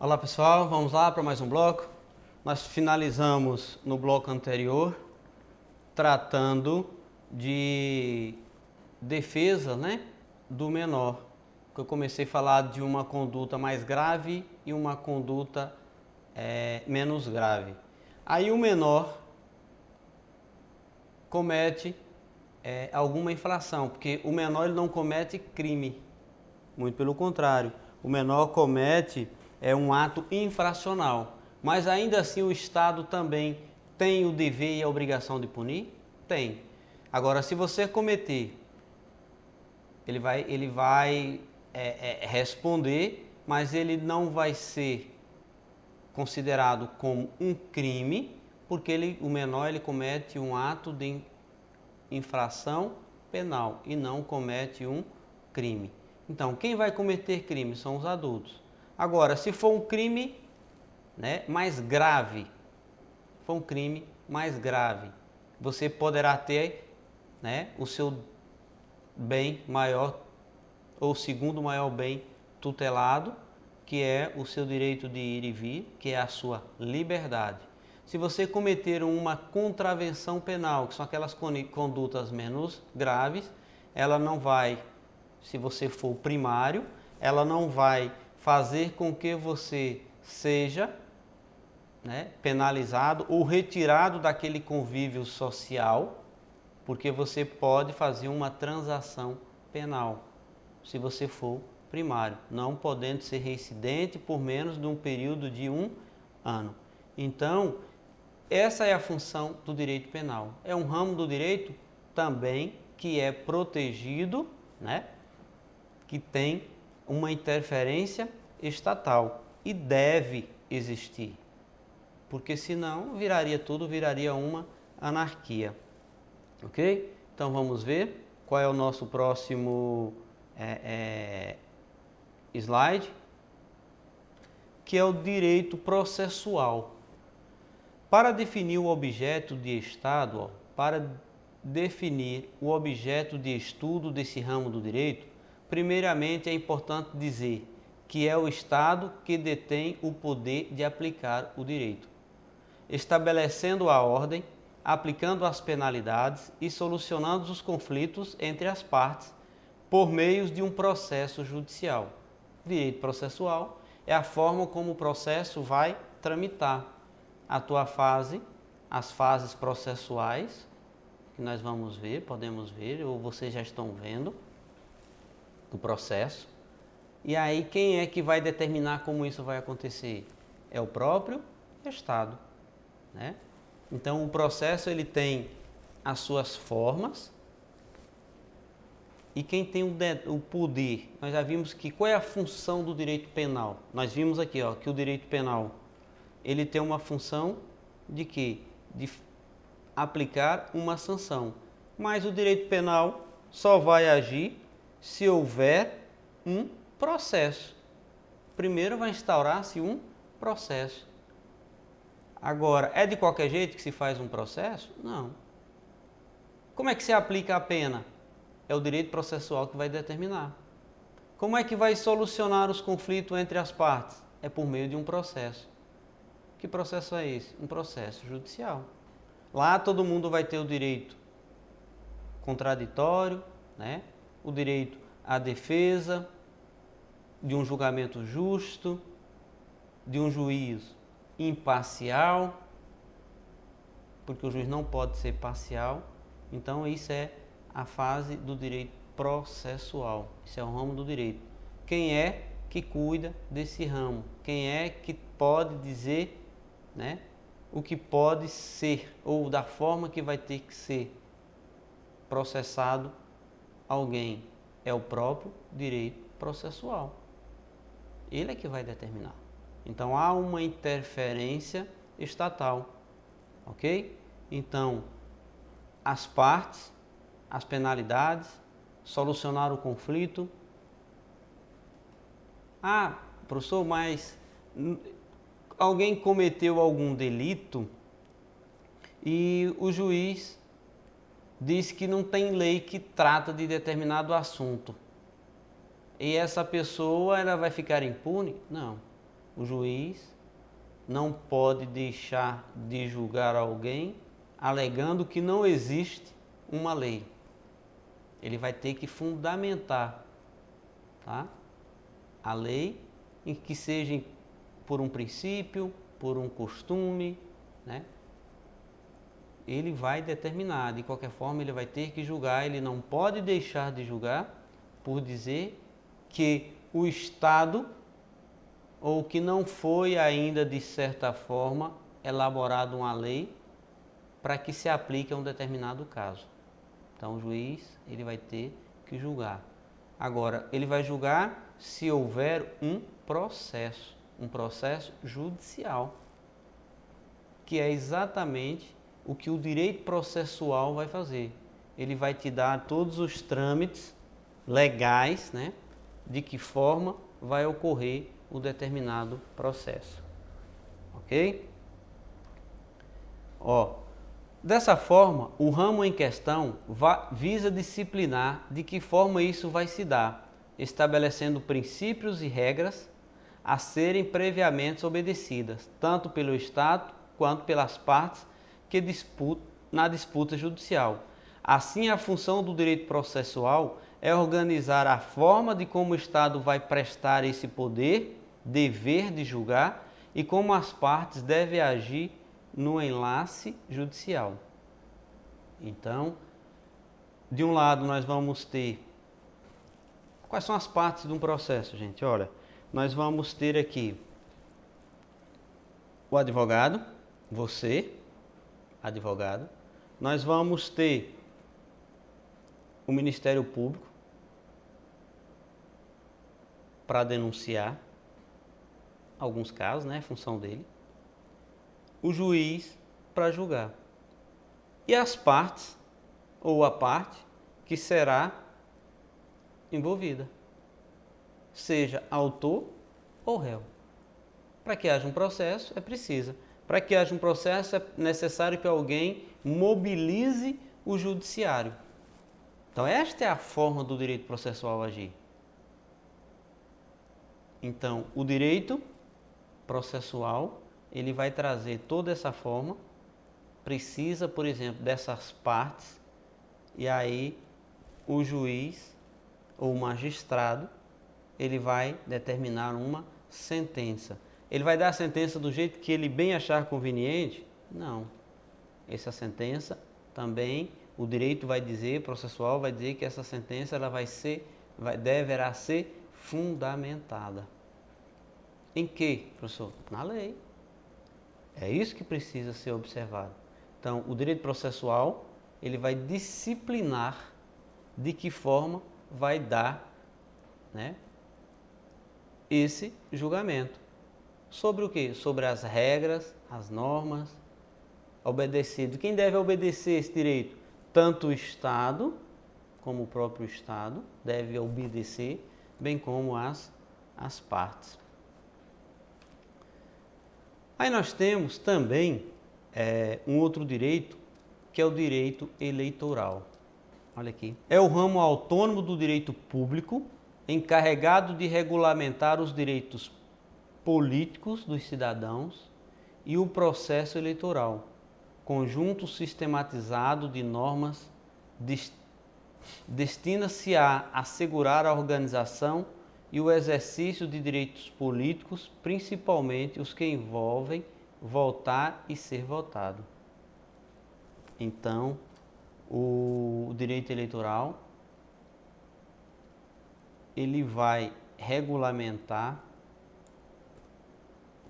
Olá pessoal, vamos lá para mais um bloco. Nós finalizamos no bloco anterior tratando de defesa, do menor. Eu comecei a falar de uma conduta mais grave e uma conduta menos grave. Aí o menor comete alguma infração, porque o menor ele não comete crime, muito pelo contrário, o menor comete um ato infracional, mas ainda assim o Estado também tem o dever e a obrigação de punir? Tem. Agora, se você cometer, ele vai responder, mas ele não vai ser considerado como um crime, porque o menor ele comete um ato de infração penal e não comete um crime. Então, quem vai cometer crime são os adultos. Agora, se for um crime mais grave, você poderá ter o seu bem maior ou segundo maior bem tutelado, que é o seu direito de ir e vir, que é a sua liberdade. Se você cometer uma contravenção penal, que são aquelas condutas menos graves, ela não vai, se você for primário, ela não vai fazer com que você seja penalizado ou retirado daquele convívio social, porque você pode fazer uma transação penal, se você for primário, não podendo ser reincidente por menos de um período de 1 ano. Então, essa é a função do direito penal. É um ramo do direito também que é protegido, que tem uma interferência estatal e deve existir, porque senão viraria uma anarquia. Ok? Então vamos ver qual é o nosso próximo slide, que é o direito processual. Para definir o objeto de Estado, para definir o objeto de estudo desse ramo do direito, primeiramente é importante dizer que é o Estado que detém o poder de aplicar o direito, estabelecendo a ordem, aplicando as penalidades e solucionando os conflitos entre as partes por meio de um processo judicial. Direito processual é a forma como o processo vai tramitar. As fases processuais, que nós vamos ver, podemos ver, ou vocês já estão vendo, do processo. E aí quem é que vai determinar como isso vai acontecer? É o próprio Estado. Então o processo ele tem as suas formas, e quem tem o poder, nós já vimos que qual é a função do direito penal? Nós vimos aqui que o direito penal ele tem uma função de quê? De aplicar uma sanção. Mas o direito penal só vai agir se houver um processo. Primeiro vai instaurar-se um processo. Agora, é de qualquer jeito que se faz um processo? Não. Como é que se aplica a pena? É o direito processual que vai determinar. Como é que vai solucionar os conflitos entre as partes? É por meio de um processo. Que processo é esse? Um processo judicial. Lá todo mundo vai ter o direito contraditório, o direito à defesa, de um julgamento justo, de um juiz imparcial, porque o juiz não pode ser parcial. Então isso é a fase do direito processual. Isso é o ramo do direito. Quem é que cuida desse ramo? Quem é que pode dizer o que pode ser, ou da forma que vai ter que ser processado alguém? É o próprio direito processual. Ele é que vai determinar. Então há uma interferência estatal, ok? Então as partes, as penalidades, solucionar o conflito. Professor, mas alguém cometeu algum delito e o juiz diz que não tem lei que trata de determinado assunto. E essa pessoa ela vai ficar impune? Não. O juiz não pode deixar de julgar alguém alegando que não existe uma lei. Ele vai ter que fundamentar, tá? A lei, em que seja por um princípio, por um costume, né? Ele vai determinar, de qualquer forma ele vai ter que julgar, ele não pode deixar de julgar por dizer que o Estado, ou que não foi ainda de certa forma elaborada uma lei para que se aplique a um determinado caso. Então o juiz ele vai ter que julgar. Agora, ele vai julgar se houver um processo judicial, que é exatamente o que o direito processual vai fazer. Ele vai te dar todos os trâmites legais, né, de que forma vai ocorrer o determinado processo. Ok? Dessa forma, o ramo em questão visa disciplinar de que forma isso vai se dar, estabelecendo princípios e regras a serem previamente obedecidas, tanto pelo Estado quanto pelas partes que disputam na disputa judicial. Assim, a função do direito processual é organizar a forma de como o Estado vai prestar esse poder, dever de julgar, e como as partes devem agir no enlace judicial. Então, de um lado nós vamos ter... Quais são as partes de um processo, gente? Olha, nós vamos ter aqui o advogado, você, advogado. Nós vamos ter o Ministério Público para denunciar alguns casos, né? Função dele. O juiz para julgar. E as partes, ou a parte, que será envolvida, seja autor ou réu. Para que haja um processo, é preciso. Para que haja um processo, é necessário que alguém mobilize o judiciário. Então, esta é a forma do direito processual agir. Então, o direito processual, ele vai trazer toda essa forma, precisa, por exemplo, dessas partes, e aí o juiz ou o magistrado, ele vai determinar uma sentença. Ele vai dar a sentença do jeito que ele bem achar conveniente? Não. Essa sentença também, o direito vai dizer, processual vai dizer que essa sentença ela deverá ser fundamentada. Em que, professor? Na lei. É isso que precisa ser observado. Então, o direito processual, ele vai disciplinar de que forma vai dar, né, esse julgamento. Sobre o quê? Sobre as regras, as normas, obedecido. Quem deve obedecer esse direito? Tanto o Estado, como o próprio Estado, deve obedecer, bem como as partes. Aí nós temos também um outro direito, que é o direito eleitoral. Olha aqui. É o ramo autônomo do direito público, encarregado de regulamentar os direitos políticos dos cidadãos e o processo eleitoral, conjunto sistematizado de normas destina-se a assegurar a organização e o exercício de direitos políticos, principalmente os que envolvem votar e ser votado. Então, o direito eleitoral, ele vai regulamentar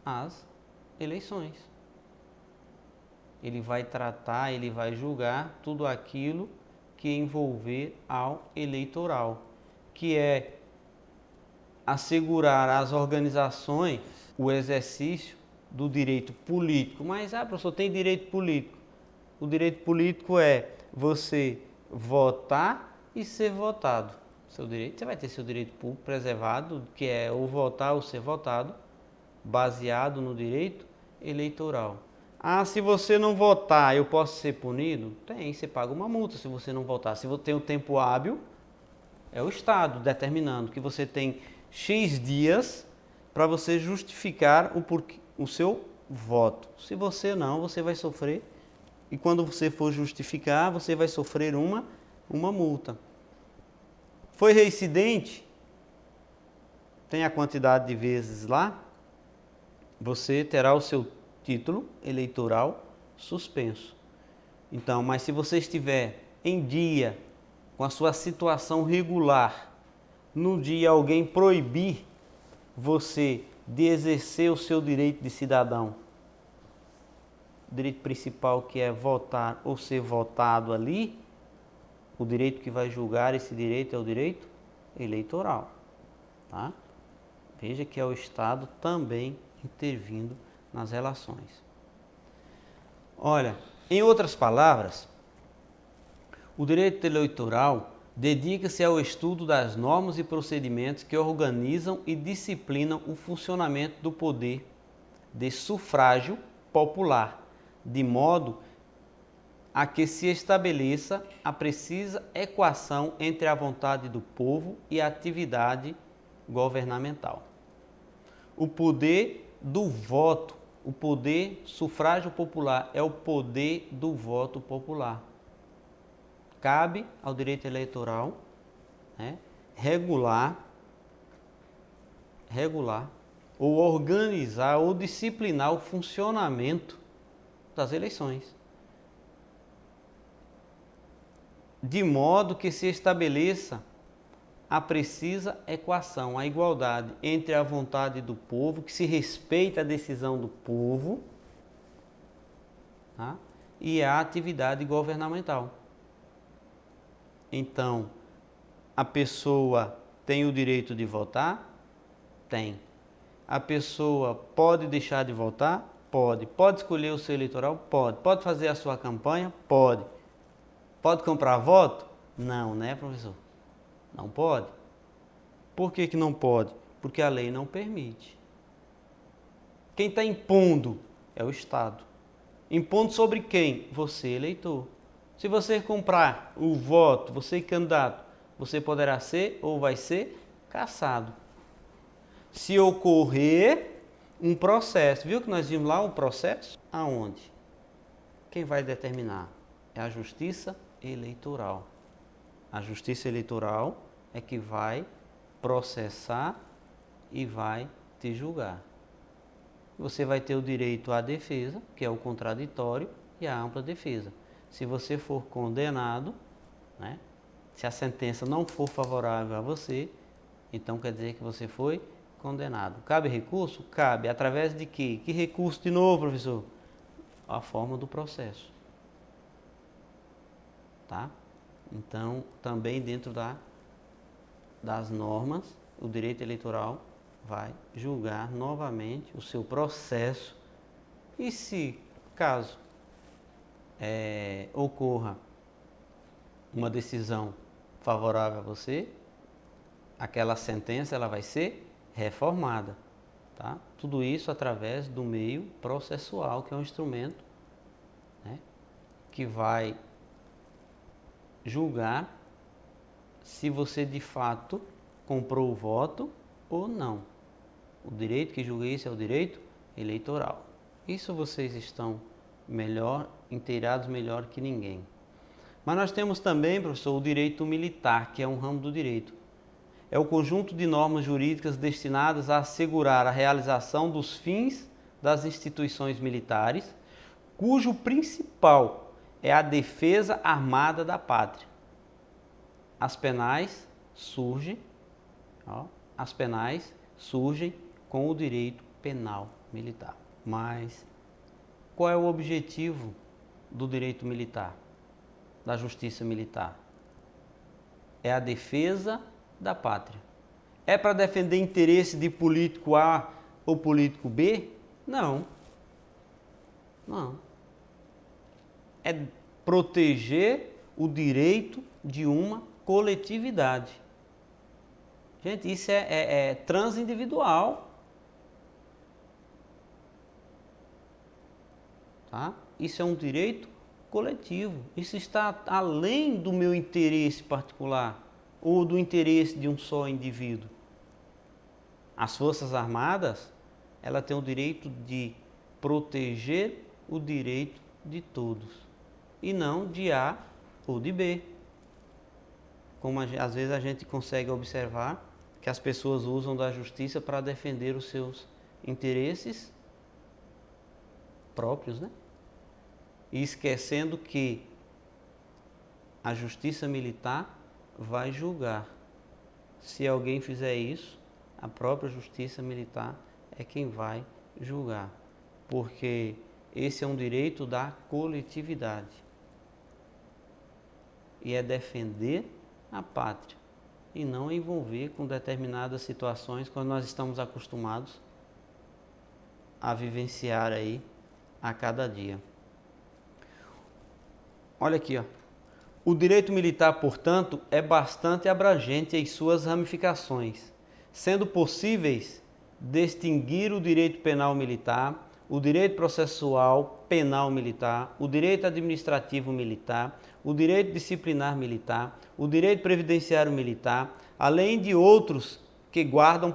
as eleições. Ele vai tratar, ele vai julgar tudo aquilo que envolver ao eleitoral, que é assegurar às organizações o exercício do direito político. Mas, professor, tem direito político. O direito político é você votar e ser votado. Seu direito, você vai ter seu direito público preservado, que é ou votar ou ser votado, baseado no direito eleitoral. Se você não votar, eu posso ser punido? Tem, você paga uma multa se você não votar. Se você tem o tempo hábil, é o Estado determinando que você tem X dias para você justificar o seu voto. Se você não, você vai sofrer, e quando você for justificar, você vai sofrer uma multa. Foi reincidente? Tem a quantidade de vezes lá, você terá o seu título eleitoral suspenso. Então, mas se você estiver em dia, com a sua situação regular, no dia alguém proibir você de exercer o seu direito de cidadão, o direito principal, que é votar ou ser votado ali, o direito que vai julgar esse direito é o direito eleitoral. Tá? Veja que é o Estado também intervindo nas relações. Olha, em outras palavras, o direito eleitoral dedica-se ao estudo das normas e procedimentos que organizam e disciplinam o funcionamento do poder de sufrágio popular, de modo a que se estabeleça a precisa equação entre a vontade do povo e a atividade governamental. O poder do voto, o poder sufrágio popular é o poder do voto popular. Cabe ao direito eleitoral, né, regular ou organizar ou disciplinar o funcionamento das eleições, de modo que se estabeleça a precisa equação, a igualdade entre a vontade do povo, que se respeita a decisão do povo, tá, e a atividade governamental. Então, a pessoa tem o direito de votar? Tem. A pessoa pode deixar de votar? Pode. Pode escolher o seu eleitoral? Pode. Pode fazer a sua campanha? Pode. Pode comprar voto? Não, né, professor? Não pode. Por que que não pode? Porque a lei não permite. Quem está impondo é o Estado. Impondo sobre quem? Você, eleitor. Se você comprar o voto, você candidato, você poderá ser ou vai ser cassado. Se ocorrer um processo, viu que nós vimos lá um processo? Aonde? Quem vai determinar? É a Justiça Eleitoral. A Justiça Eleitoral é que vai processar e vai te julgar. Você vai ter o direito à defesa, que é o contraditório, e à ampla defesa. Se você for condenado, né, se a sentença não for favorável a você, então quer dizer que você foi condenado. Cabe recurso? Cabe. Através de quê? Que recurso de novo, professor? A forma do processo. Tá? Então, também dentro das normas, o direito eleitoral vai julgar novamente o seu processo. E se, caso ocorra uma decisão favorável a você, aquela sentença ela vai ser reformada, tá? Tudo isso através do meio processual, que é um instrumento, né, que vai julgar se você de fato comprou o voto ou não. O direito que julga isso é o direito eleitoral. Isso vocês estão inteirados melhor que ninguém. Mas nós temos também, professor, o direito militar, que é um ramo do direito. É o conjunto de normas jurídicas destinadas a assegurar a realização dos fins das instituições militares, cujo principal é a defesa armada da pátria. As penais surgem com o direito penal militar. Mas qual é o objetivo do direito militar, da justiça militar? É a defesa da pátria. É para defender interesse de político A ou político B? Não. Não. É proteger o direito de uma coletividade. Gente, isso é transindividual. Tá? Isso é um direito coletivo. Isso está além do meu interesse particular ou do interesse de um só indivíduo. As Forças Armadas, ela tem o direito de proteger o direito de todos e não de A ou de B. Como às vezes a gente consegue observar que as pessoas usam da justiça para defender os seus interesses próprios, né? E esquecendo que a justiça militar vai julgar. Se alguém fizer isso, a própria justiça militar é quem vai julgar, porque esse é um direito da coletividade e é defender a pátria e não envolver com determinadas situações quando nós estamos acostumados a vivenciar aí a cada dia. Olha aqui, ó. O direito militar, portanto, é bastante abrangente em suas ramificações, sendo possíveis distinguir o direito penal militar, o direito processual penal militar, o direito administrativo militar, o direito disciplinar militar, o direito previdenciário militar, além de outros que guardam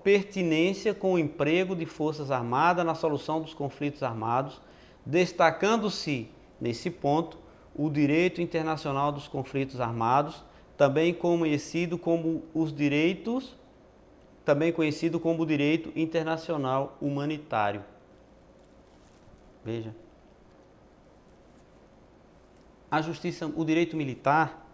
pertinência com o emprego de forças armadas na solução dos conflitos armados, destacando-se, nesse ponto, o direito internacional dos conflitos armados, também conhecido como o direito internacional humanitário. Veja. A justiça, o direito militar,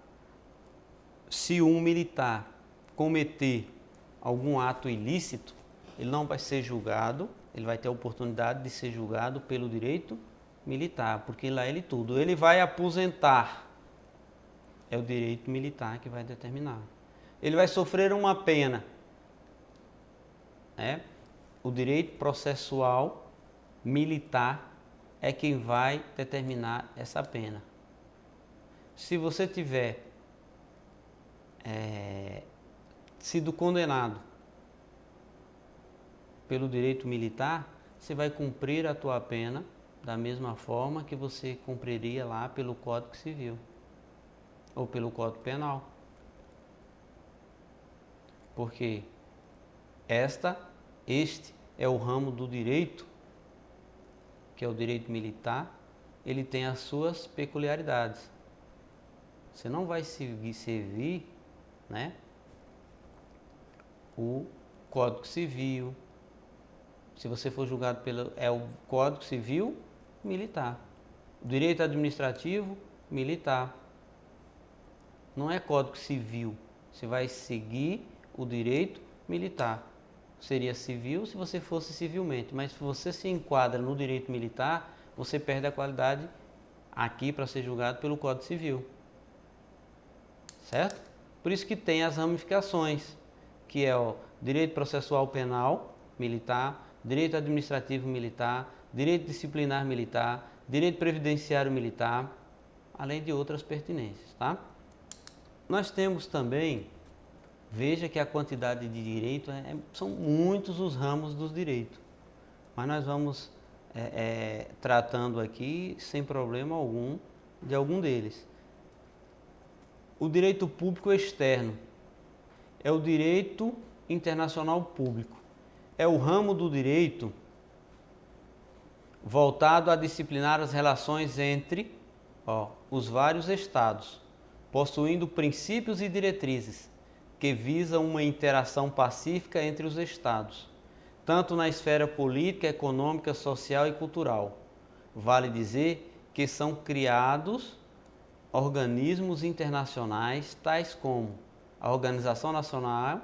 se um militar cometer algum ato ilícito, ele não vai ser julgado, ele vai ter a oportunidade de ser julgado pelo direito militar, porque lá ele vai aposentar. É o direito militar que vai determinar. Ele vai sofrer uma pena. O direito processual militar é quem vai determinar essa pena. Se você tiver sido condenado pelo direito militar, você vai cumprir a tua pena da mesma forma que você cumpriria lá pelo Código Civil ou pelo Código Penal. Porque este é o ramo do direito, que é o direito militar, ele tem as suas peculiaridades. Você não vai servir, o Código Civil. Se você for julgado é o Código Civil militar. O direito administrativo militar. Não é Código Civil. Você vai seguir o direito militar. Seria civil se você fosse civilmente, mas se você se enquadra no direito militar, você perde a qualidade aqui para ser julgado pelo Código Civil. Certo? Por isso que tem as ramificações, que é o direito processual penal militar, direito administrativo militar, direito disciplinar militar, direito previdenciário militar, além de outras pertinências, tá? Nós temos também, veja que a quantidade de direito, são muitos os ramos dos direitos, mas nós vamos tratando aqui, sem problema algum, de algum deles. O direito público externo é o direito internacional público. É o ramo do direito voltado a disciplinar as relações entre os vários estados, possuindo princípios e diretrizes que visam uma interação pacífica entre os estados, tanto na esfera política, econômica, social e cultural. Vale dizer que são criados organismos internacionais tais como a Organização Nacional,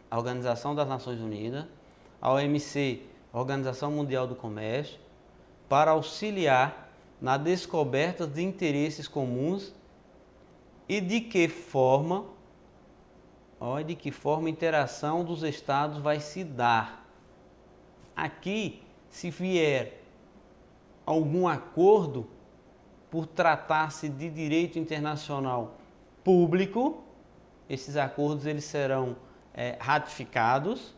a Organização das Nações Unidas, a OMC, a Organização Mundial do Comércio, para auxiliar na descoberta de interesses comuns e de que forma a interação dos estados vai se dar. Aqui, se vier algum acordo por tratar-se de direito internacional público, esses acordos eles serão ratificados,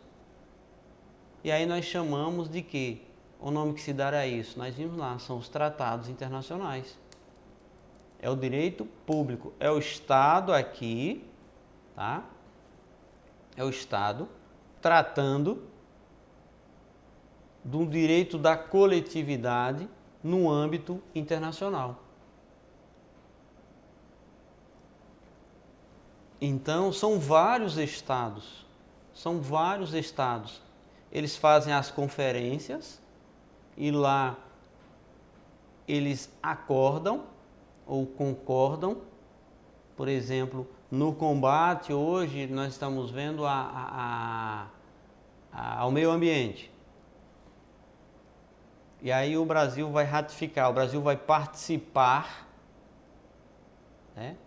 e aí nós chamamos de quê? O nome que se dará a isso? Nós vimos lá, são os tratados internacionais. É o direito público, é o Estado aqui, tá? É o Estado tratando do direito da coletividade no âmbito internacional. Então, são vários estados. Eles fazem as conferências e lá eles acordam ou concordam. Por exemplo, no combate hoje nós estamos vendo ao meio ambiente. E aí o Brasil vai ratificar, o Brasil vai participar, né,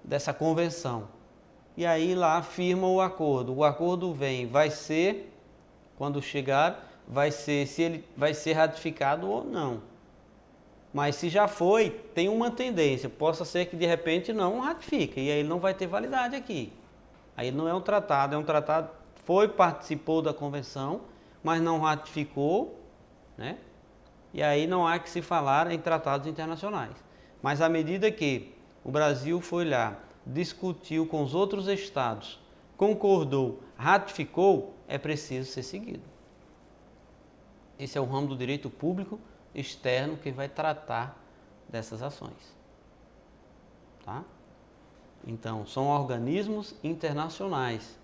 dessa convenção. E aí lá firma o acordo. O acordo vai ser, quando chegar, vai ser se ele vai ser ratificado ou não. Mas se já foi, tem uma tendência, possa ser que de repente não ratifique, e aí ele não vai ter validade aqui. Aí não é um tratado, participou da convenção, mas não ratificou, né? E aí não há que se falar em tratados internacionais. Mas à medida que o Brasil foi lá, discutiu com os outros estados, concordou, ratificou, é preciso ser seguido. Esse é o ramo do direito público externo que vai tratar dessas ações. Tá? Então, são organismos internacionais.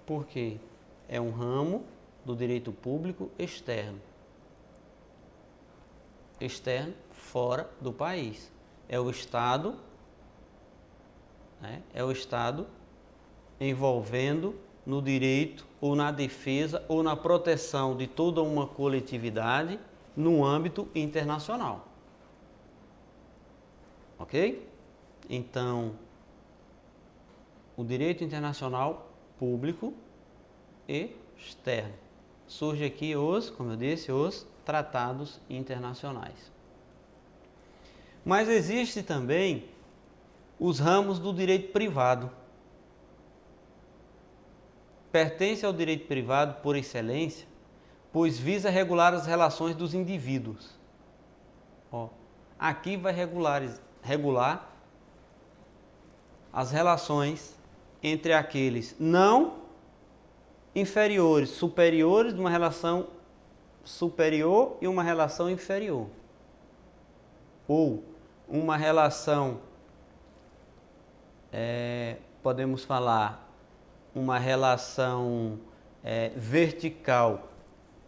Por quê? É um ramo do direito público externo. Externo, fora do país. É o Estado, né? É o Estado envolvendo no direito ou na defesa ou na proteção de toda uma coletividade no âmbito internacional. Ok? Então, o direito internacional público e externo. Surge aqui como eu disse, os tratados internacionais. Mas existe também os ramos do direito privado. Pertence ao direito privado por excelência, pois visa regular as relações dos indivíduos. Aqui vai regular as relações entre aqueles não inferiores, superiores, de uma relação superior e uma relação inferior. Ou uma relação, podemos falar, uma relação vertical.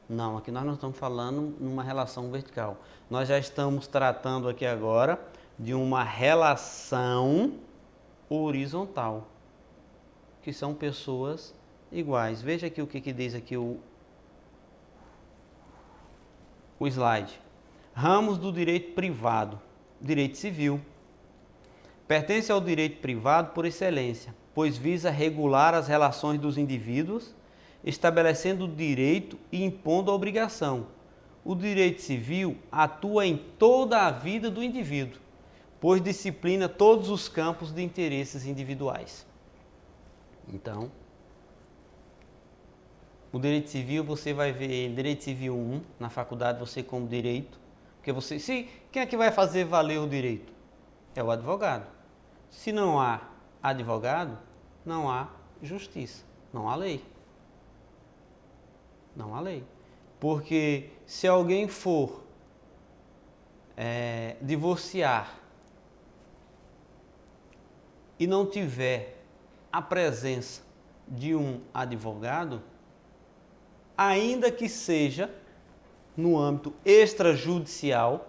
Não, aqui nós não estamos falando numa relação vertical. Nós já estamos tratando aqui agora de uma relação horizontal, que são pessoas iguais. Veja aqui o que diz aqui o slide. Ramos do direito privado. Direito civil. Pertence ao direito privado por excelência, pois visa regular as relações dos indivíduos, estabelecendo o direito e impondo a obrigação. O direito civil atua em toda a vida do indivíduo, pois disciplina todos os campos de interesses individuais. Então, o direito civil, você vai ver direito civil 1 na faculdade, você como direito, porque quem é que vai fazer valer o direito? É o advogado. Se não há advogado, não há justiça, não há lei. Não há lei. Porque se alguém for divorciar e não tiver a presença de um advogado, ainda que seja no âmbito extrajudicial,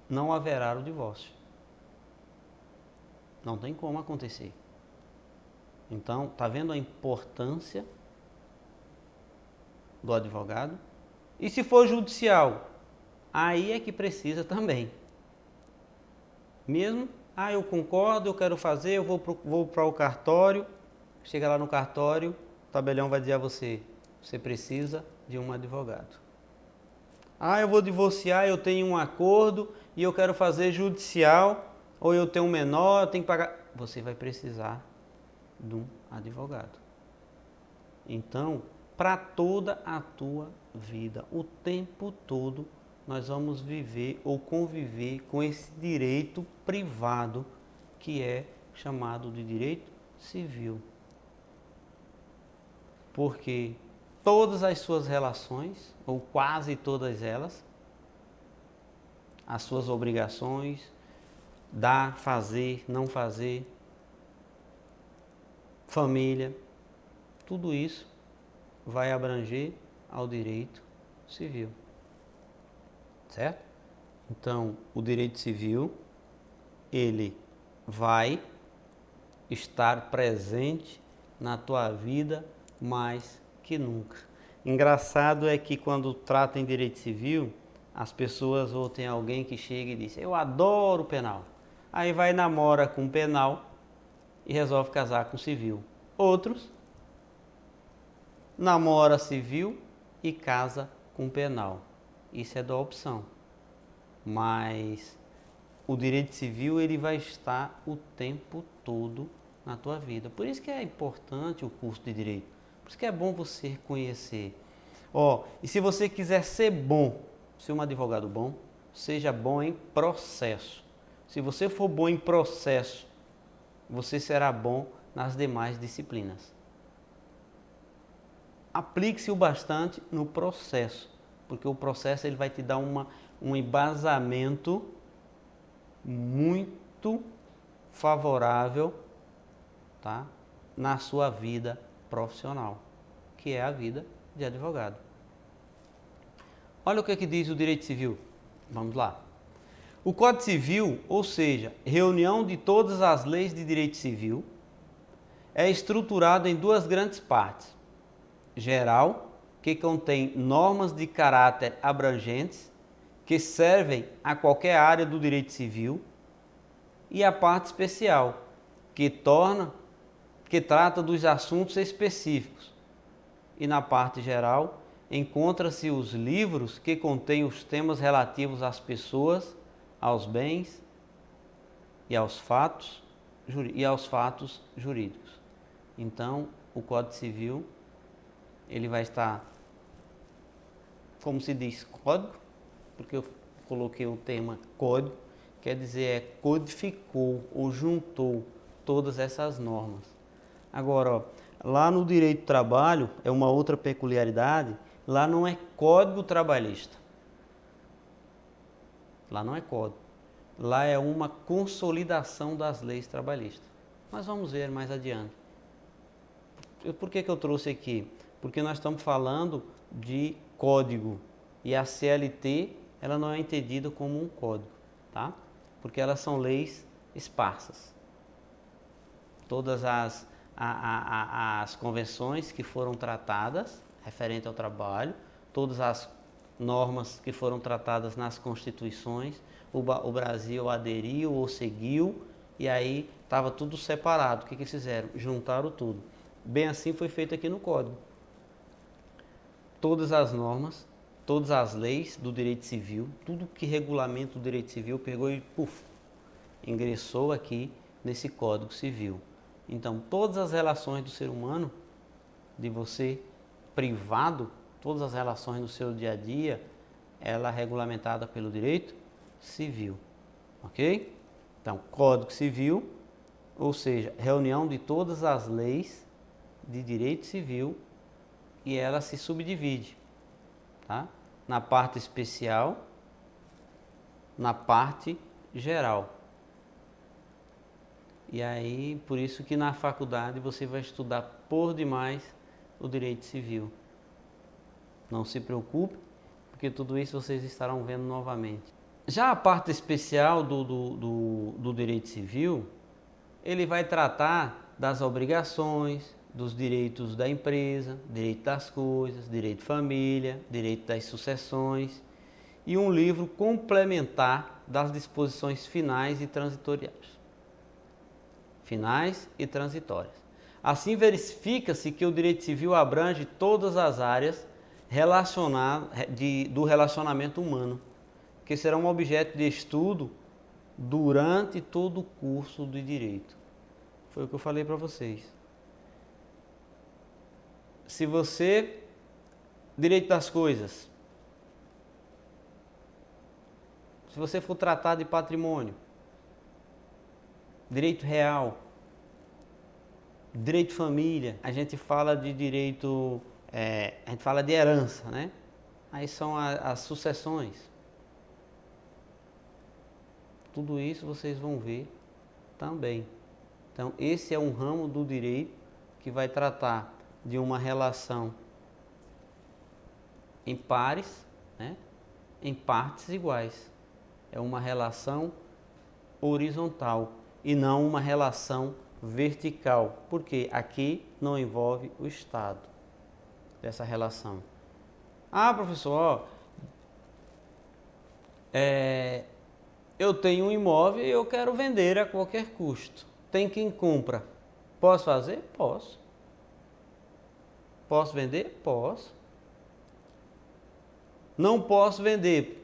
não haverá o divórcio. Não tem como acontecer. Então, está vendo a importância do advogado? E se for judicial, aí é que precisa também. Mesmo, eu concordo, eu quero fazer, eu vou para o cartório, chega lá no cartório, o tabelião vai dizer a você precisa de um advogado. Eu vou divorciar, eu tenho um acordo e eu quero fazer judicial, ou eu tenho um menor, eu tenho que pagar. Você vai precisar de um advogado. Então, para toda a tua vida, o tempo todo, nós vamos viver ou conviver com esse direito privado que é chamado de direito civil. porque todas as suas relações, ou quase todas elas, as suas obrigações, dar, fazer, não fazer, família, tudo isso vai abranger ao direito civil, certo? Então, o direito civil, ele vai estar presente na tua vida mais que nunca. Engraçado é que quando trata em direito civil, as pessoas ou tem alguém que chega e diz: eu adoro penal. Aí vai namora com penal e resolve casar com civil. Outros namora civil e casa com penal. Isso é da opção. Mas o direito civil, ele vai estar o tempo todo na tua vida. Por isso que é importante o curso de direito. Por isso que é bom você conhecer. E se você quiser ser bom, ser um advogado bom, seja bom em processo. Se você for bom em processo, você será bom nas demais disciplinas. Aplique-se o bastante no processo, porque o processo ele vai te dar um embasamento muito favorável, tá, na sua vida profissional, que é a vida de advogado. Olha o que diz o direito civil. Vamos lá. O Código Civil, ou seja, reunião de todas as leis de direito civil, é estruturado em duas grandes partes. Geral, que contém normas de caráter abrangentes, que servem a qualquer área do direito civil, e a parte especial, que trata dos assuntos específicos. E na parte geral, encontra-se os livros que contêm os temas relativos às pessoas, aos bens e aos fatos jurídicos. Então, o Código Civil, ele vai estar, como se diz, código, porque eu coloquei o tema código, quer dizer, codificou ou juntou todas essas normas. Agora, lá no direito do trabalho, é uma outra peculiaridade, lá não é código trabalhista. Lá não é código. Lá é uma consolidação das leis trabalhistas. Mas vamos ver mais adiante. Por que eu trouxe aqui? Porque nós estamos falando de código. E a CLT, ela não é entendida como um código, tá? Porque elas são leis esparsas. Todas as convenções que foram tratadas referente ao trabalho, todas as normas que foram tratadas nas constituições, o Brasil aderiu ou seguiu, e aí estava tudo separado. O que eles fizeram? Juntaram tudo. Bem assim foi feito aqui no Código. Todas as normas, todas as leis do direito civil, tudo que regulamenta o direito civil, pegou e ingressou aqui nesse Código Civil. Então, todas as relações do ser humano, de você privado, todas as relações do seu dia a dia, ela é regulamentada pelo direito civil, ok? Então, Código Civil, ou seja, reunião de todas as leis de direito civil, e ela se subdivide, tá? Na parte especial, na parte geral. E aí, por isso que na faculdade você vai estudar por demais o direito civil. Não se preocupe, porque tudo isso vocês estarão vendo novamente. Já a parte especial do direito civil, ele vai tratar das obrigações, dos direitos da empresa, direito das coisas, direito de família, direito das sucessões, e um livro complementar das disposições finais e transitórias. Assim, verifica-se que o direito civil abrange todas as áreas do relacionamento humano, que serão objeto de estudo durante todo o curso de direito. Foi o que eu falei para vocês. Se você, direito das coisas, se você for tratar de patrimônio, direito real, Direito de família, a gente fala de direito, a gente fala de herança, né? Aí são as sucessões. Tudo isso vocês vão ver também. Então, esse é um ramo do direito que vai tratar de uma relação em pares, né? Em partes iguais. É uma relação horizontal e não uma relação vertical, porque aqui não envolve o Estado dessa relação. Ah, professor, eu tenho um imóvel e eu quero vender a qualquer custo. Tem quem compra. Posso fazer? Posso. Posso vender? Posso. Não posso vender.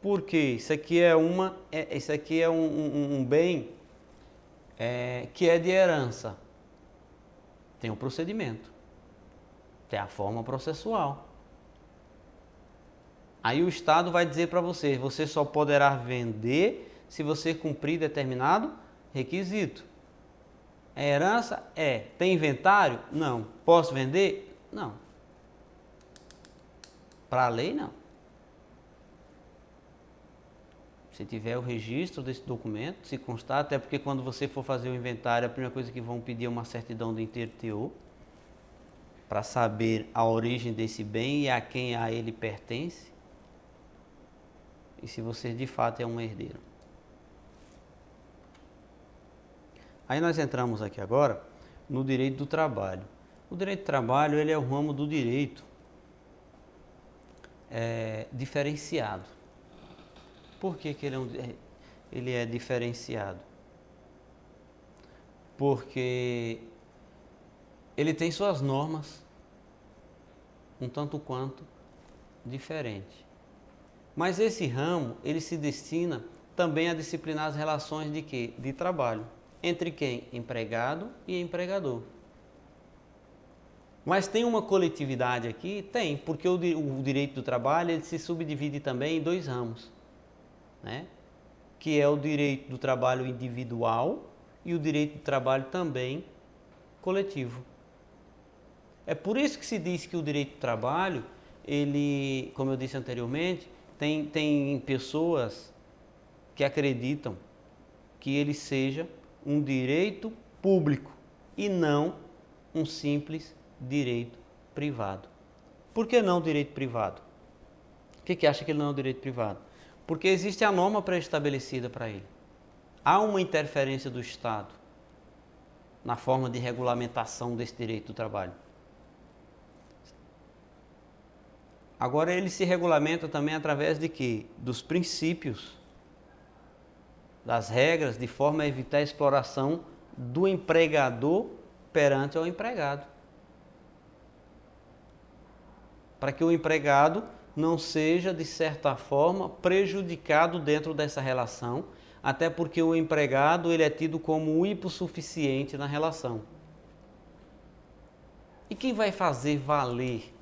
Porque isso aqui é um bem que é de herança. Tem um procedimento. Tem a forma processual. Aí o Estado vai dizer para você só poderá vender se você cumprir determinado requisito. É herança? É. Tem inventário? Não. Posso vender? Não. Para a lei, não. Se tiver o registro desse documento, se constar, até porque quando você for fazer o inventário, a primeira coisa que vão pedir é uma certidão do inteiro-teor, para saber a origem desse bem e a quem a ele pertence, e se você de fato é um herdeiro. Aí nós entramos aqui agora no direito do trabalho. O direito do trabalho, ele é o ramo do direito diferenciado. Por que ele é diferenciado? Porque ele tem suas normas um tanto quanto diferente. Mas esse ramo, ele se destina também a disciplinar as relações de quê? De trabalho. Entre quem? Empregado e empregador. Mas tem uma coletividade aqui? Tem, porque o direito do trabalho ele se subdivide também em dois ramos, né? Que é o direito do trabalho individual e o direito do trabalho também coletivo. É por isso que se diz que o direito do trabalho, ele, como eu disse anteriormente, tem pessoas que acreditam que ele seja um direito público e não um simples direito privado. Por que não direito privado? O que acha que ele não é um direito privado? Porque existe a norma pré-estabelecida para ele. Há uma interferência do Estado na forma de regulamentação desse direito do trabalho. Agora ele se regulamenta também através de quê? Dos princípios, das regras, de forma a evitar a exploração do empregador perante ao empregado. Para que o empregado não seja, de certa forma, prejudicado dentro dessa relação, até porque o empregado ele é tido como o hipossuficiente na relação. E quem vai fazer valer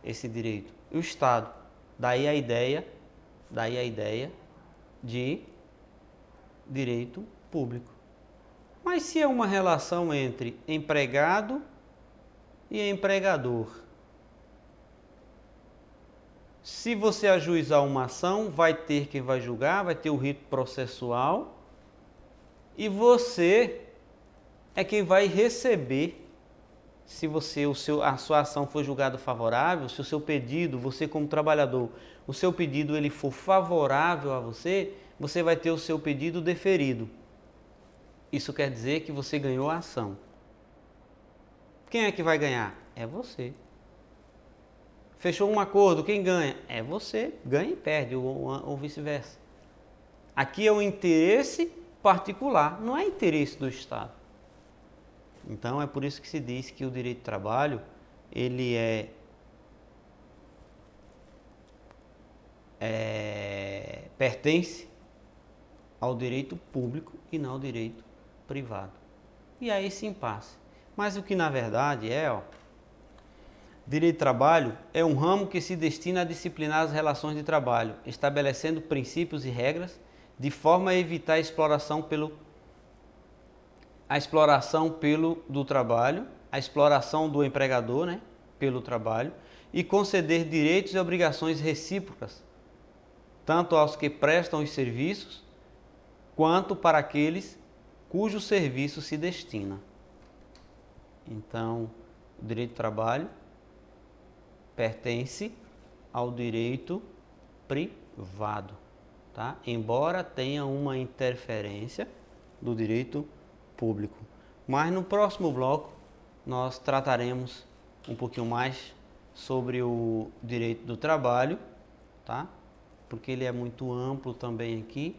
esse direito? O Estado. Daí a ideia de direito público. Mas se é uma relação entre empregado e empregador, se você ajuizar uma ação, vai ter quem vai julgar, vai ter o rito processual e você é quem vai receber, se a sua ação for julgada favorável, se o seu pedido, você como trabalhador, o seu pedido ele for favorável a você, você vai ter o seu pedido deferido. Isso quer dizer que você ganhou a ação. Quem é que vai ganhar? É você. Fechou um acordo, quem ganha? É você, ganha e perde, ou vice-versa. Aqui é o interesse particular, não é interesse do Estado. Então é por isso que se diz que o direito do trabalho, ele pertence ao direito público e não ao direito privado. E aí esse impasse. Mas o que na verdade direito do trabalho é um ramo que se destina a disciplinar as relações de trabalho, estabelecendo princípios e regras de forma a evitar a exploração a exploração do trabalho, a exploração do empregador, né, pelo trabalho, e conceder direitos e obrigações recíprocas, tanto aos que prestam os serviços, quanto para aqueles cujo serviço se destina. Então, o direito do trabalho pertence ao direito privado, tá? Embora tenha uma interferência do direito público. Mas no próximo bloco nós trataremos um pouquinho mais sobre o direito do trabalho, tá? Porque ele é muito amplo também aqui.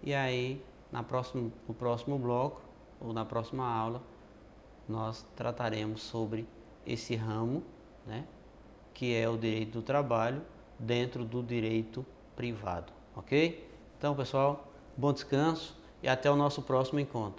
E aí, no próximo bloco ou na próxima aula, nós trataremos sobre esse ramo, né, que é o direito do trabalho dentro do direito privado, ok? Então, pessoal, bom descanso e até o nosso próximo encontro.